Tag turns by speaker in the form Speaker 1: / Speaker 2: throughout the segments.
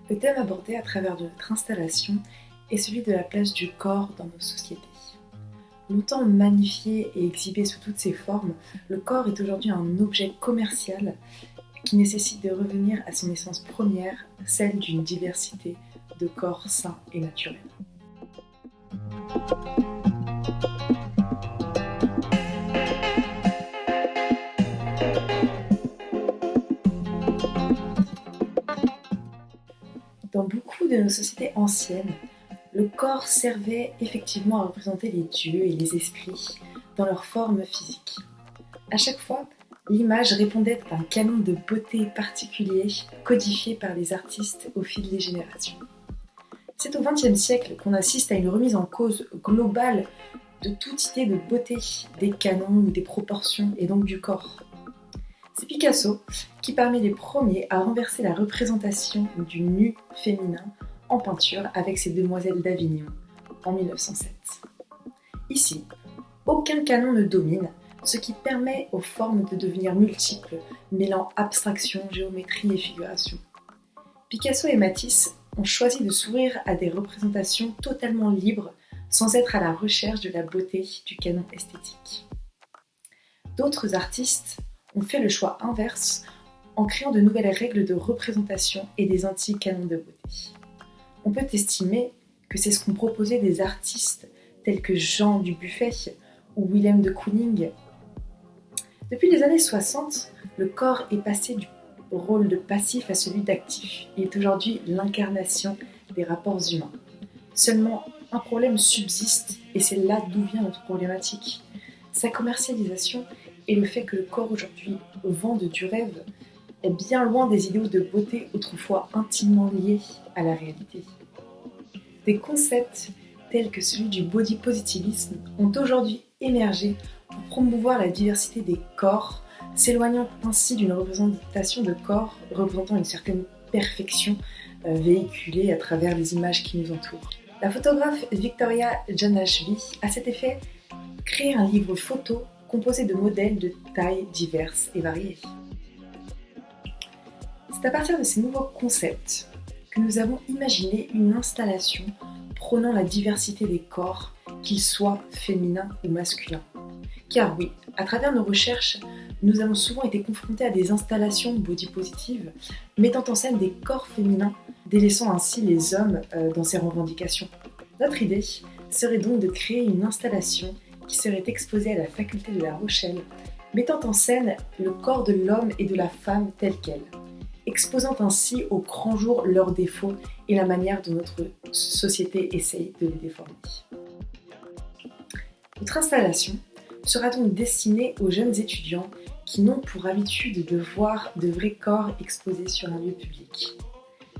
Speaker 1: Le thème abordé à travers de notre installation est celui de la place du corps dans nos sociétés. Longtemps magnifié et exhibé sous toutes ses formes, le corps est aujourd'hui un objet commercial qui nécessite de revenir à son essence première, celle d'une diversité de corps sains et naturels. Dans beaucoup de nos sociétés anciennes, le corps servait effectivement à représenter les dieux et les esprits dans leur forme physique. À chaque fois, l'image répondait à un canon de beauté particulier codifié par les artistes au fil des générations. C'est au XXe siècle qu'on assiste à une remise en cause globale de toute idée de beauté, des canons ou des proportions et donc du corps. C'est Picasso qui, parmi les premiers, a renversé la représentation du nu féminin en peinture avec ses Demoiselles d'Avignon en 1907. Ici, aucun canon ne domine, ce qui permet aux formes de devenir multiples, mêlant abstraction, géométrie et figuration. Picasso et Matisse ont choisi de s'ouvrir à des représentations totalement libres, sans être à la recherche de la beauté du canon esthétique. D'autres artistes ont fait le choix inverse en créant de nouvelles règles de représentation et des anti-canons de beauté. On peut estimer que c'est ce qu'ont proposé des artistes tels que Jean Dubuffet ou Willem de Kooning. Depuis les années 60, le corps est passé du rôle de passif à celui d'actif. Il est aujourd'hui l'incarnation des rapports humains. Seulement, un problème subsiste et c'est là d'où vient notre problématique. Sa commercialisation et le fait que le corps aujourd'hui vende du rêve est bien loin des idéaux de beauté autrefois intimement liés à la réalité. Des concepts tels que celui du body positivisme ont aujourd'hui émergé pour promouvoir la diversité des corps, s'éloignant ainsi d'une représentation de corps représentant une certaine perfection véhiculée à travers les images qui nous entourent. La photographe Victoria Janashvi, à cet effet, créé un livre photo composé de modèles de tailles diverses et variées. C'est à partir de ces nouveaux concepts que nous avons imaginé une installation prônant la diversité des corps, qu'ils soient féminins ou masculins. Car oui, à travers nos recherches, nous avons souvent été confrontés à des installations body positives mettant en scène des corps féminins, délaissant ainsi les hommes dans ces revendications. Notre idée serait donc de créer une installation qui serait exposée à la faculté de La Rochelle, mettant en scène le corps de l'homme et de la femme tel quel, exposant ainsi au grand jour leurs défauts et la manière dont notre société essaye de les déformer. Notre installation sera donc destinée aux jeunes étudiants qui n'ont pour habitude de voir de vrais corps exposés sur un lieu public.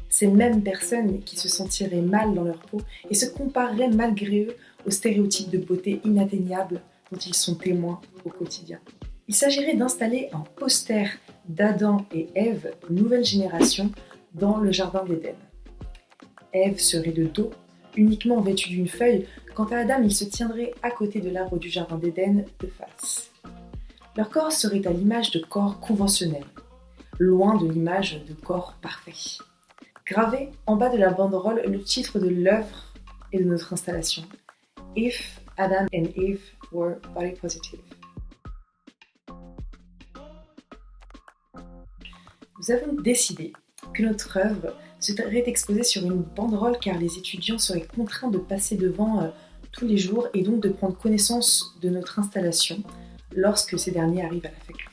Speaker 1: Ces mêmes personnes qui se sentiraient mal dans leur peau et se compareraient malgré eux aux stéréotypes de beauté inatteignables dont ils sont témoins au quotidien. Il s'agirait d'installer un poster d'Adam et Ève, nouvelle génération, dans le jardin d'Éden. Ève serait de dos, uniquement vêtue d'une feuille, quant à Adam, il se tiendrait à côté de l'arbre du jardin d'Éden, de face. Leur corps serait à l'image de corps conventionnels, loin de l'image de corps parfait. Gravé en bas de la banderole le titre de l'œuvre et de notre installation, If Adam and Eve were body positive. Nous avons décidé que notre œuvre serait exposée sur une banderole car les étudiants seraient contraints de passer devant tous les jours et donc de prendre connaissance de notre installation lorsque ces derniers arrivent à la faculté.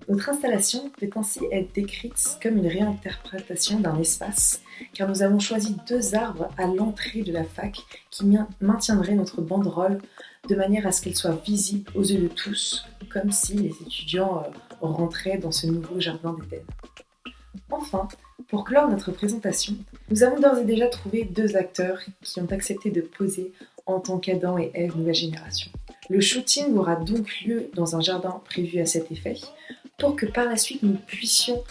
Speaker 1: Notre installation peut ainsi être décrite comme une réinterprétation d'un espace car nous avons choisi 2 arbres à l'entrée de la fac qui maintiendraient notre banderole de manière à ce qu'elle soit visible aux yeux de tous, comme si les étudiants rentraient dans ce nouveau jardin d'Éden. Enfin, pour clore notre présentation, nous avons d'ores et déjà trouvé 2 acteurs qui ont accepté de poser en tant qu'Adam et Ève nouvelle génération. Le shooting aura donc lieu dans un jardin prévu à cet effet, pour que par la suite nous puissions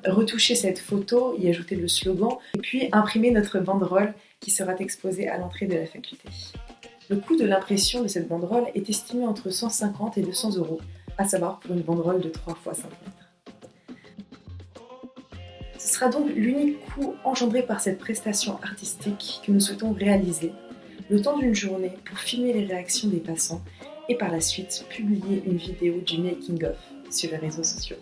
Speaker 1: retoucher cette photo, y ajouter le slogan, et puis imprimer notre banderole qui sera exposée à l'entrée de la faculté. Le coût de l'impression de cette banderole est estimé entre 150 et 200 €, à savoir pour une banderole de 3 x 5 mètres. Ce sera donc l'unique coût engendré par cette prestation artistique que nous souhaitons réaliser, le temps d'une journée pour filmer les réactions des passants et par la suite publier une vidéo du making-of sur les réseaux sociaux.